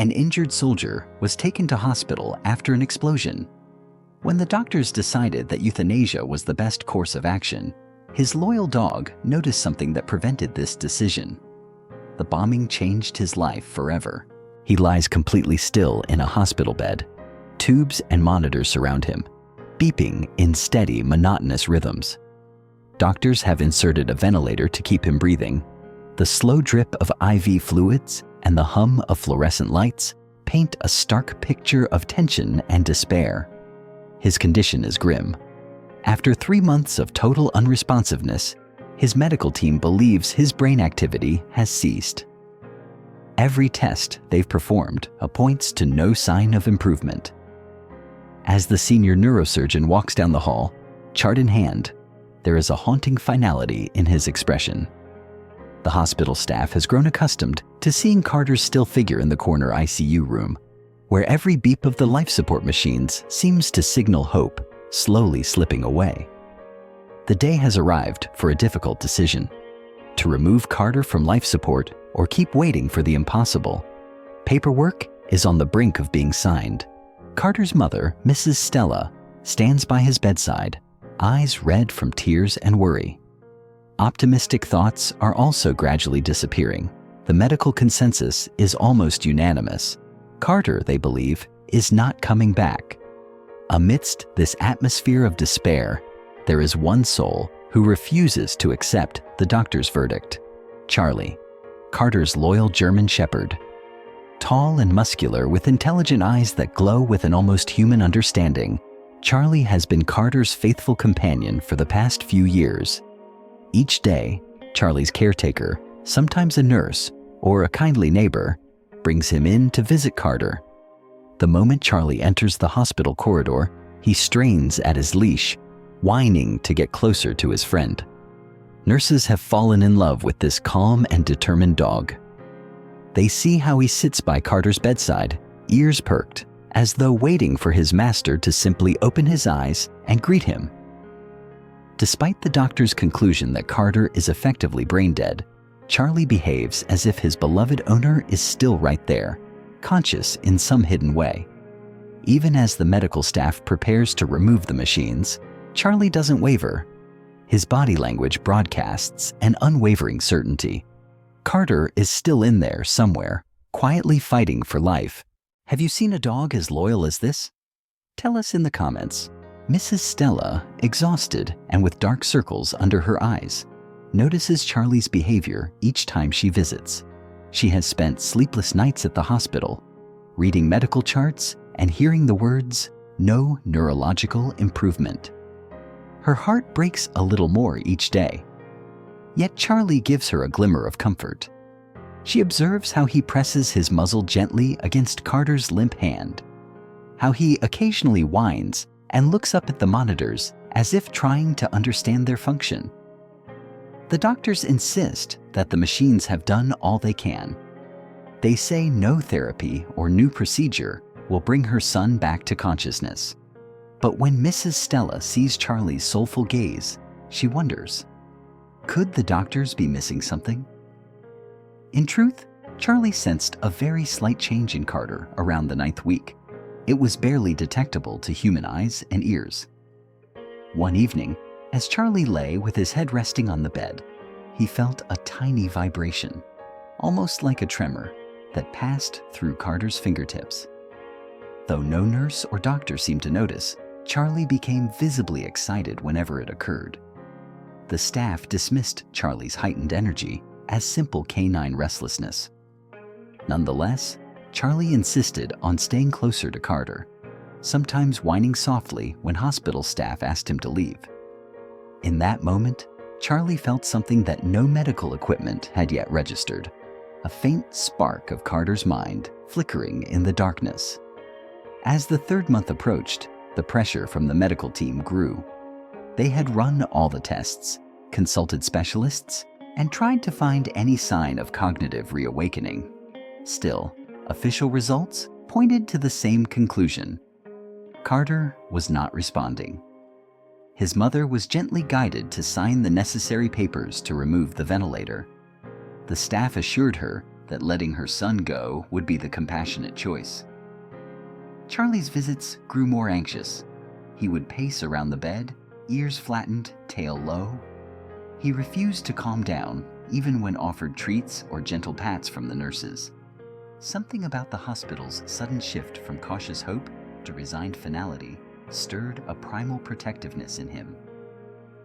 An injured soldier was taken to hospital after an explosion. When the doctors decided that euthanasia was the best course of action, his loyal dog noticed something that prevented this decision. The bombing changed his life forever. He lies completely still in a hospital bed. Tubes and monitors surround him, beeping in steady, monotonous rhythms. Doctors have inserted a ventilator to keep him breathing. The slow drip of IV fluids and the hum of fluorescent lights paint a stark picture of tension and despair. His condition is grim. After 3 months of total unresponsiveness, his medical team believes his brain activity has ceased. Every test they've performed points to no sign of improvement. As the senior neurosurgeon walks down the hall, chart in hand, there is a haunting finality in his expression. The hospital staff has grown accustomed to seeing Carter's still figure in the corner ICU room, where every beep of the life support machines seems to signal hope, slowly slipping away. The day has arrived for a difficult decision: to remove Carter from life support or keep waiting for the impossible. Paperwork is on the brink of being signed. Carter's mother, Mrs. Stella, stands by his bedside, eyes red from tears and worry. Optimistic thoughts are also gradually disappearing. The medical consensus is almost unanimous. Carter, they believe, is not coming back. Amidst this atmosphere of despair, there is one soul who refuses to accept the doctor's verdict: Charlie, Carter's loyal German shepherd. Tall and muscular, with intelligent eyes that glow with an almost human understanding, Charlie has been Carter's faithful companion for the past few years. Each day, Charlie's caretaker, sometimes a nurse or a kindly neighbor, brings him in to visit Carter. The moment Charlie enters the hospital corridor, he strains at his leash, whining to get closer to his friend. Nurses have fallen in love with this calm and determined dog. They see how he sits by Carter's bedside, ears perked, as though waiting for his master to simply open his eyes and greet him. Despite the doctor's conclusion that Carter is effectively brain dead, Charlie behaves as if his beloved owner is still right there, conscious in some hidden way. Even as the medical staff prepares to remove the machines, Charlie doesn't waver. His body language broadcasts an unwavering certainty. Carter is still in there somewhere, quietly fighting for life. Have you seen a dog as loyal as this? Tell us in the comments. Mrs. Stella, exhausted and with dark circles under her eyes, notices Charlie's behavior each time she visits. She has spent sleepless nights at the hospital, reading medical charts and hearing the words, "no neurological improvement." Her heart breaks a little more each day. Yet Charlie gives her a glimmer of comfort. She observes how he presses his muzzle gently against Carter's limp hand, how he occasionally whines and looks up at the monitors as if trying to understand their function. The doctors insist that the machines have done all they can. They say no therapy or new procedure will bring her son back to consciousness. But when Mrs. Stella sees Charlie's soulful gaze, she wonders, could the doctors be missing something? In truth, Charlie sensed a very slight change in Carter around the 9th week. It was barely detectable to human eyes and ears. One evening, as Charlie lay with his head resting on the bed, he felt a tiny vibration, almost like a tremor, that passed through Carter's fingertips. Though no nurse or doctor seemed to notice, Charlie became visibly excited whenever it occurred. The staff dismissed Charlie's heightened energy as simple canine restlessness. Nonetheless, Charlie insisted on staying closer to Carter, sometimes whining softly when hospital staff asked him to leave. In that moment, Charlie felt something that no medical equipment had yet registered, a faint spark of Carter's mind flickering in the darkness. As the 3rd month approached, the pressure from the medical team grew. They had run all the tests, consulted specialists, and tried to find any sign of cognitive reawakening. Still, official results pointed to the same conclusion. Carter was not responding. His mother was gently guided to sign the necessary papers to remove the ventilator. The staff assured her that letting her son go would be the compassionate choice. Charlie's visits grew more anxious. He would pace around the bed, ears flattened, tail low. He refused to calm down, even when offered treats or gentle pats from the nurses. Something about the hospital's sudden shift from cautious hope to resigned finality stirred a primal protectiveness in him.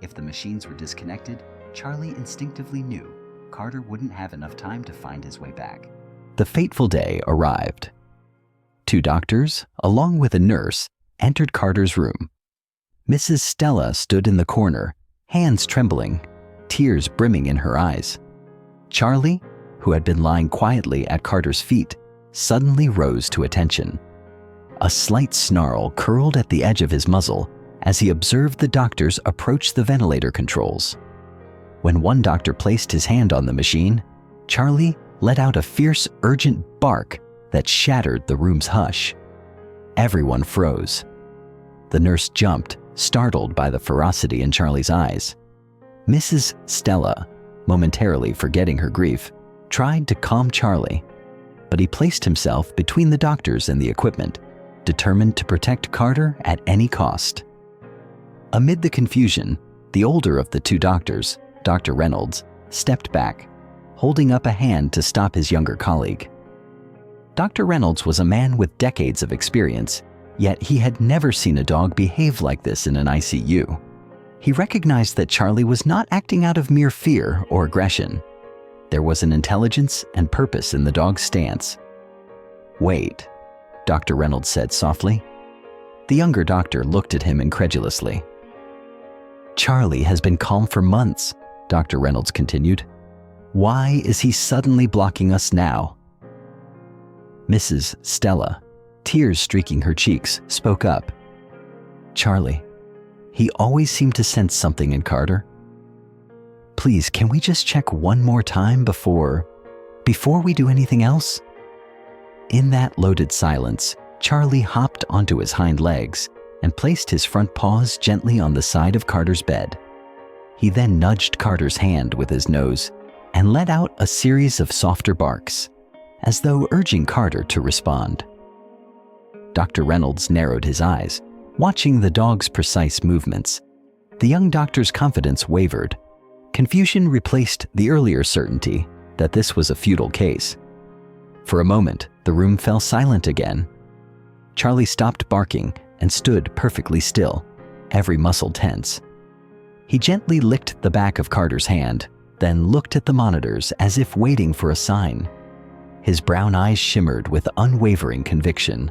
If the machines were disconnected, Charlie instinctively knew Carter wouldn't have enough time to find his way back. The fateful day arrived. 2 doctors, along with a nurse, entered Carter's room. Mrs. Stella stood in the corner, hands trembling, tears brimming in her eyes. Charlie, who had been lying quietly at Carter's feet, suddenly rose to attention. A slight snarl curled at the edge of his muzzle as he observed the doctors approach the ventilator controls. When one doctor placed his hand on the machine, Charlie let out a fierce, urgent bark that shattered the room's hush. Everyone froze. The nurse jumped, startled by the ferocity in Charlie's eyes. Mrs. Stella, momentarily forgetting her grief, tried to calm Charlie, but he placed himself between the doctors and the equipment, determined to protect Carter at any cost. Amid the confusion, the older of the 2 doctors, Dr. Reynolds, stepped back, holding up a hand to stop his younger colleague. Dr. Reynolds was a man with decades of experience, yet he had never seen a dog behave like this in an ICU. He recognized that Charlie was not acting out of mere fear or aggression. There was an intelligence and purpose in the dog's stance. "Wait," Dr. Reynolds said softly. The younger doctor looked at him incredulously. "Charlie has been calm for months," Dr. Reynolds continued. "Why is he suddenly blocking us now?" Mrs. Stella, tears streaking her cheeks, spoke up. "Charlie, he always seemed to sense something in Carter. Please, can we just check one more time before we do anything else?" In that loaded silence, Charlie hopped onto his hind legs and placed his front paws gently on the side of Carter's bed. He then nudged Carter's hand with his nose and let out a series of softer barks, as though urging Carter to respond. Dr. Reynolds narrowed his eyes, watching the dog's precise movements. The young doctor's confidence wavered. Confusion replaced the earlier certainty that this was a futile case. For a moment, the room fell silent again. Charlie stopped barking and stood perfectly still, every muscle tense. He gently licked the back of Carter's hand, then looked at the monitors as if waiting for a sign. His brown eyes shimmered with unwavering conviction.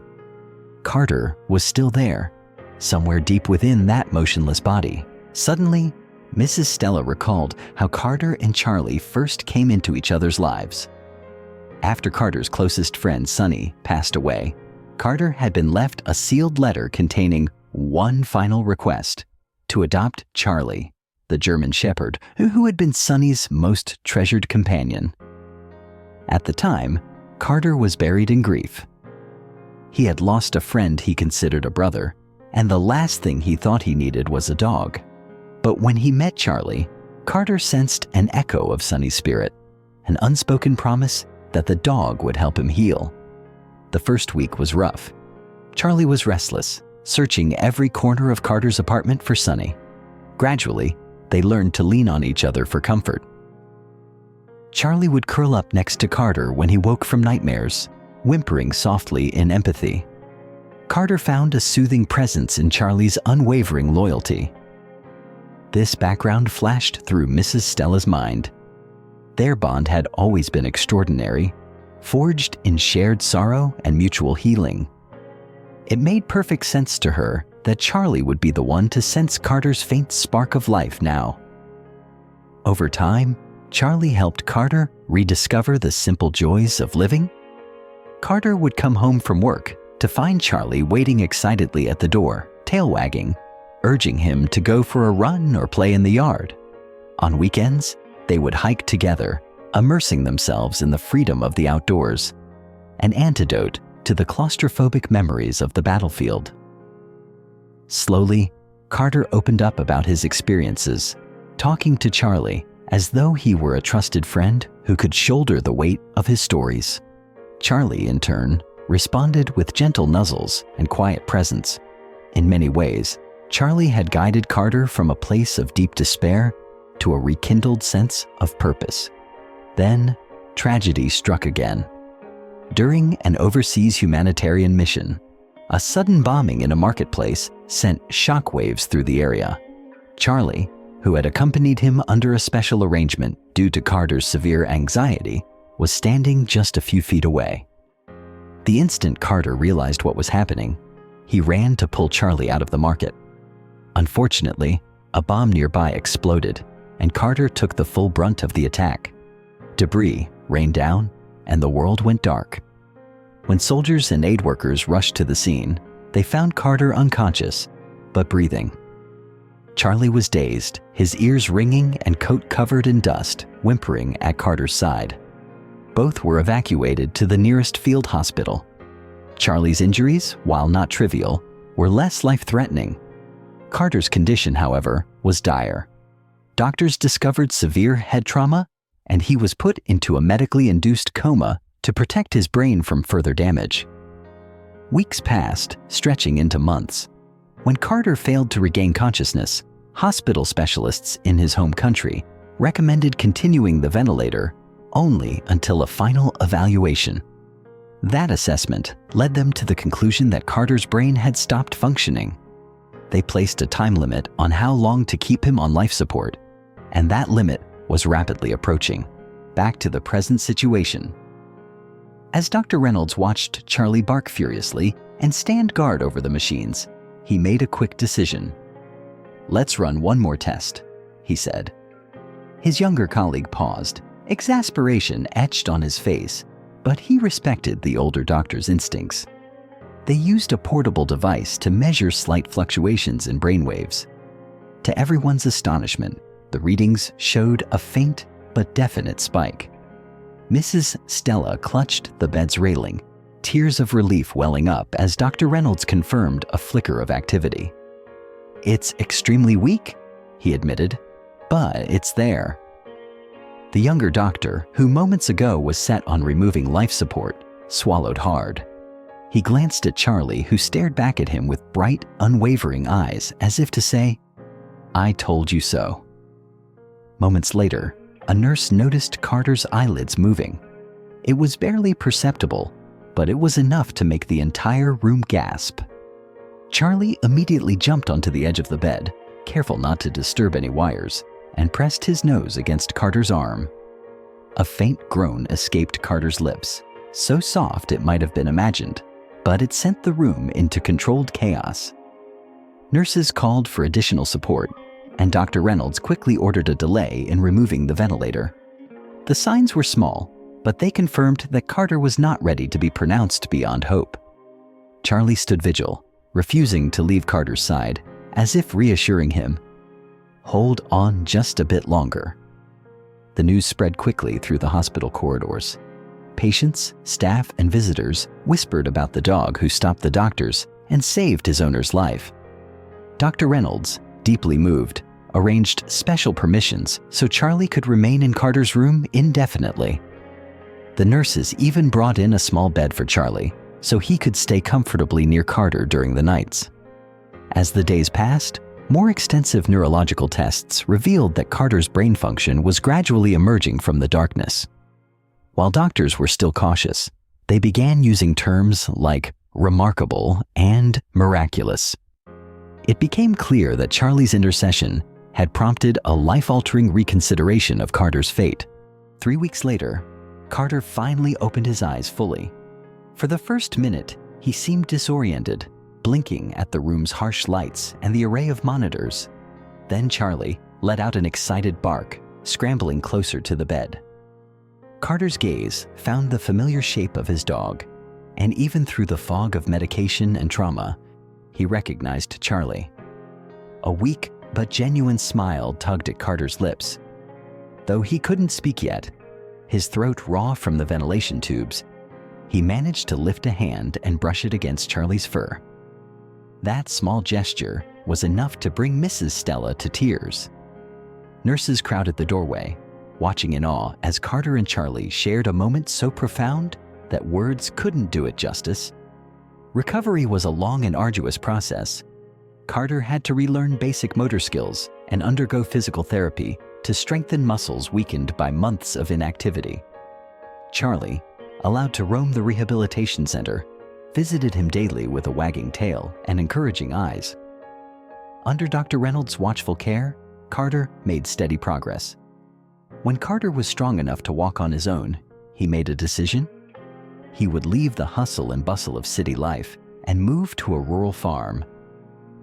Carter was still there, somewhere deep within that motionless body. Suddenly, Mrs. Stella recalled how Carter and Charlie first came into each other's lives. After Carter's closest friend, Sonny, passed away, Carter had been left a sealed letter containing one final request: to adopt Charlie, the German Shepherd, who had been Sonny's most treasured companion. At the time, Carter was buried in grief. He had lost a friend he considered a brother, and the last thing he thought he needed was a dog. But when he met Charlie, Carter sensed an echo of Sonny's spirit, an unspoken promise that the dog would help him heal. The first week was rough. Charlie was restless, searching every corner of Carter's apartment for Sonny. Gradually, they learned to lean on each other for comfort. Charlie would curl up next to Carter when he woke from nightmares, whimpering softly in empathy. Carter found a soothing presence in Charlie's unwavering loyalty. This background flashed through Mrs. Stella's mind. Their bond had always been extraordinary, forged in shared sorrow and mutual healing. It made perfect sense to her that Charlie would be the one to sense Carter's faint spark of life now. Over time, Charlie helped Carter rediscover the simple joys of living. Carter would come home from work to find Charlie waiting excitedly at the door, tail wagging, urging him to go for a run or play in the yard. On weekends, they would hike together, immersing themselves in the freedom of the outdoors, an antidote to the claustrophobic memories of the battlefield. Slowly, Carter opened up about his experiences, talking to Charlie as though he were a trusted friend who could shoulder the weight of his stories. Charlie, in turn, responded with gentle nuzzles and quiet presence. In many ways, Charlie had guided Carter from a place of deep despair to a rekindled sense of purpose. Then, tragedy struck again. During an overseas humanitarian mission, a sudden bombing in a marketplace sent shockwaves through the area. Charlie, who had accompanied him under a special arrangement due to Carter's severe anxiety, was standing just a few feet away. The instant Carter realized what was happening, he ran to pull Charlie out of the market. Unfortunately, a bomb nearby exploded, and Carter took the full brunt of the attack. Debris rained down, and the world went dark. When soldiers and aid workers rushed to the scene, they found Carter unconscious, but breathing. Charlie was dazed, his ears ringing and coat covered in dust, whimpering at Carter's side. Both were evacuated to the nearest field hospital. Charlie's injuries, while not trivial, were less life-threatening. Carter's condition, however, was dire. Doctors discovered severe head trauma, and he was put into a medically induced coma to protect his brain from further damage. Weeks passed, stretching into months. When Carter failed to regain consciousness, hospital specialists in his home country recommended continuing the ventilator only until a final evaluation. That assessment led them to the conclusion that Carter's brain had stopped functioning. They placed a time limit on how long to keep him on life support, and that limit was rapidly approaching. Back to the present situation. As Dr. Reynolds watched Charlie bark furiously and stand guard over the machines, he made a quick decision. "Let's run one more test," he said. His younger colleague paused, exasperation etched on his face, but he respected the older doctor's instincts. They used a portable device to measure slight fluctuations in brainwaves. To everyone's astonishment, the readings showed a faint but definite spike. Mrs. Stella clutched the bed's railing, tears of relief welling up as Dr. Reynolds confirmed a flicker of activity. "It's extremely weak," he admitted, "but it's there." The younger doctor, who moments ago was set on removing life support, swallowed hard. He glanced at Charlie, who stared back at him with bright, unwavering eyes, as if to say, "I told you so." Moments later, a nurse noticed Carter's eyelids moving. It was barely perceptible, but it was enough to make the entire room gasp. Charlie immediately jumped onto the edge of the bed, careful not to disturb any wires, and pressed his nose against Carter's arm. A faint groan escaped Carter's lips, so soft it might have been imagined, but it sent the room into controlled chaos. Nurses called for additional support, and Dr. Reynolds quickly ordered a delay in removing the ventilator. The signs were small, but they confirmed that Carter was not ready to be pronounced beyond hope. Charlie stood vigil, refusing to leave Carter's side, as if reassuring him, "Hold on just a bit longer." The news spread quickly through the hospital corridors. Patients, staff, and visitors whispered about the dog who stopped the doctors and saved his owner's life. Dr. Reynolds, deeply moved, arranged special permissions so Charlie could remain in Carter's room indefinitely. The nurses even brought in a small bed for Charlie so he could stay comfortably near Carter during the nights. As the days passed, more extensive neurological tests revealed that Carter's brain function was gradually emerging from the darkness. While doctors were still cautious, they began using terms like remarkable and miraculous. It became clear that Charlie's intercession had prompted a life-altering reconsideration of Carter's fate. 3 weeks later, Carter finally opened his eyes fully. For the first minute, he seemed disoriented, blinking at the room's harsh lights and the array of monitors. Then Charlie let out an excited bark, scrambling closer to the bed. Carter's gaze found the familiar shape of his dog, and even through the fog of medication and trauma, he recognized Charlie. A weak but genuine smile tugged at Carter's lips. Though he couldn't speak yet, his throat raw from the ventilation tubes, he managed to lift a hand and brush it against Charlie's fur. That small gesture was enough to bring Mrs. Stella to tears. Nurses crowded the doorway, watching in awe as Carter and Charlie shared a moment so profound that words couldn't do it justice. Recovery was a long and arduous process. Carter had to relearn basic motor skills and undergo physical therapy to strengthen muscles weakened by months of inactivity. Charlie, allowed to roam the rehabilitation center, visited him daily with a wagging tail and encouraging eyes. Under Dr. Reynolds' watchful care, Carter made steady progress. When Carter was strong enough to walk on his own, he made a decision. He would leave the hustle and bustle of city life and move to a rural farm.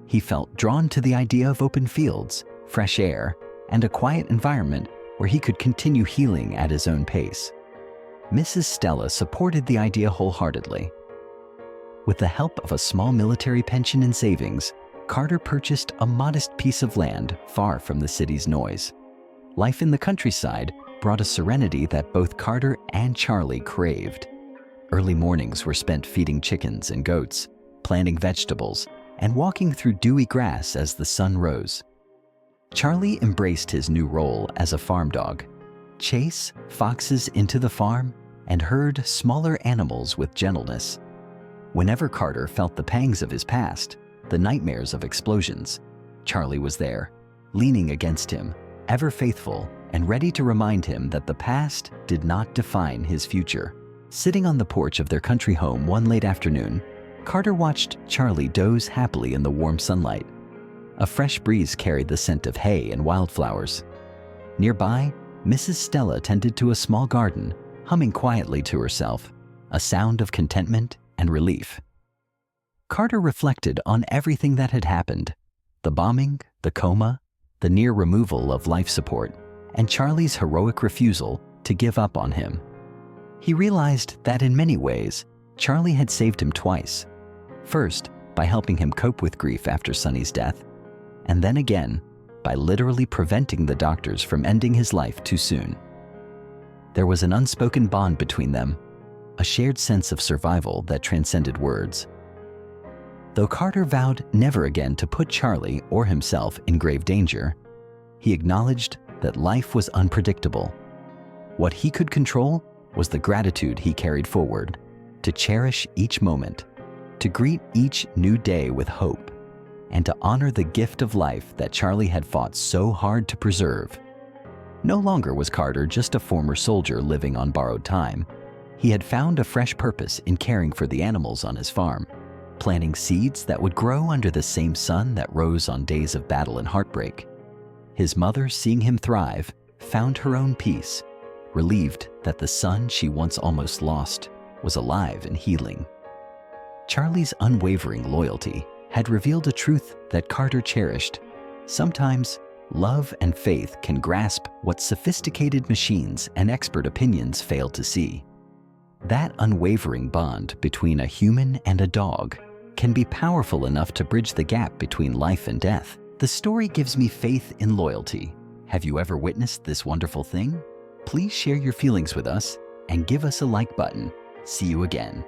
He felt drawn to the idea of open fields, fresh air, and a quiet environment where he could continue healing at his own pace. Mrs. Stella supported the idea wholeheartedly. With the help of a small military pension and savings, Carter purchased a modest piece of land far from the city's noise. Life in the countryside brought a serenity that both Carter and Charlie craved. Early mornings were spent feeding chickens and goats, planting vegetables, and walking through dewy grass as the sun rose. Charlie embraced his new role as a farm dog, chase foxes into the farm, and herd smaller animals with gentleness. Whenever Carter felt the pangs of his past, the nightmares of explosions, Charlie was there, leaning against him, ever faithful and ready to remind him that the past did not define his future. Sitting on the porch of their country home one late afternoon, Carter watched Charlie doze happily in the warm sunlight. A fresh breeze carried the scent of hay and wildflowers. Nearby, Mrs. Stella tended to a small garden, humming quietly to herself, a sound of contentment and relief. Carter reflected on everything that had happened: the bombing, the coma, the near removal of life support, and Charlie's heroic refusal to give up on him. He realized that in many ways, Charlie had saved him twice. First, by helping him cope with grief after Sonny's death, and then again, by literally preventing the doctors from ending his life too soon. There was an unspoken bond between them, a shared sense of survival that transcended words. Though Carter vowed never again to put Charlie or himself in grave danger, he acknowledged that life was unpredictable. What he could control was the gratitude he carried forward, to cherish each moment, to greet each new day with hope, and to honor the gift of life that Charlie had fought so hard to preserve. No longer was Carter just a former soldier living on borrowed time. He had found a fresh purpose in caring for the animals on his farm, planting seeds that would grow under the same sun that rose on days of battle and heartbreak. His mother, seeing him thrive, found her own peace, relieved that the son she once almost lost was alive and healing. Charlie's unwavering loyalty had revealed a truth that Carter cherished. Sometimes, love and faith can grasp what sophisticated machines and expert opinions fail to see. That unwavering bond between a human and a dog can be powerful enough to bridge the gap between life and death. The story gives me faith in loyalty. Have you ever witnessed this wonderful thing? Please share your feelings with us and give us a like button. See you again.